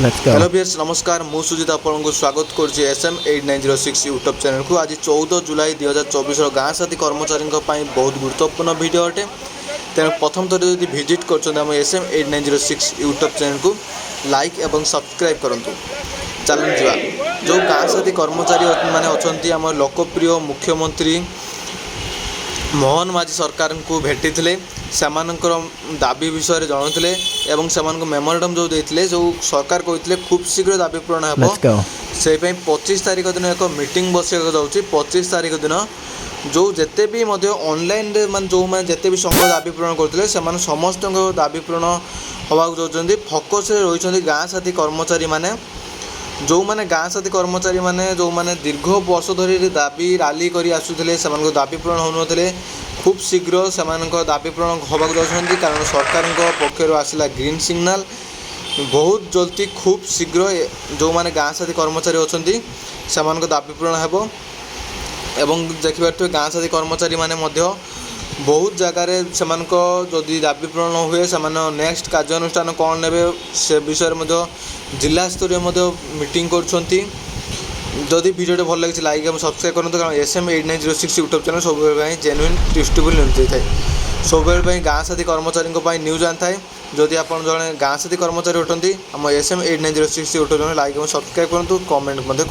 Let's go. Hello भियर्स नमस्कार मु सुजित आपको स्वागत करुँची SM8906 यूट्यूब चैनल को। आज 14 जुलाई 2024 गाँ साथी कर्मचारी बहुत गुरुत्वपूर्ण वीडियो अटे। तेणु प्रथम थर जो विजिट कर SM8906 यूट्यूब चैनल को लाइक और सब्सक्राइब करूँ। चलूँ जा जो गाँ साथी कर्मचारी मैंने अच्छा आम लोकप्रिय मुख्यमंत्री मोहन माझी सरकार को भेटी थे से दाबी विषय जनते एवं से मेमोरेंडम जो देते जो सरकार कहते खूब शीघ्र दाबी पूरण हो से 25 तारीख दिन एक मीटिंग बसक जाऊँगी। 25 तारीख दिन जो जिते भी ऑनलाइन मान जो मैंने जिते भी संघ दाबी पूरण करते समस्त दाबी पूरण होगा चाहते। फोकस रही गाँ साथी कर्मचारी माने जो मैंने गाँ साथी कर्मचारी माने जो मैंने दीर्घ वर्ष धरी दाबी राली करी आसुले से दाबी पूरण होते खूब शीघ्र से दाबी पूरण होगा जाती। कारण सरकार पक्षर आसला ग्रीन सिग्नाल बहुत जल्दी खूब शीघ्र जो मैंने गाँ साथी कर्मचारी अच्छा से दाबी पूरण हो। एवं देखिए गाँ साथी कर्मचारी माने बहुत जगार से जदि दाबी पूरण हुए से नेक्स्ट कार्यानुष्ठान कौन ने से विषय जिला स्तर मीटिंग कर। जदि वीडियो भल लगे लाइक और सब्सक्राइब करूँ कारण SM8906 यूट्यूब चैनल सब जेन्युइन ट्रस्टेबल न्यूज देता है। सब गाँ साथी कर्मचारी न्यूज आनी थाए। जदि आप जड़े गाँ साथी कर्मचारी उठती आम SM8906 यूट्यूब चैनल लाइक और सब्सक्राइब करूँ कमेंट करूँ।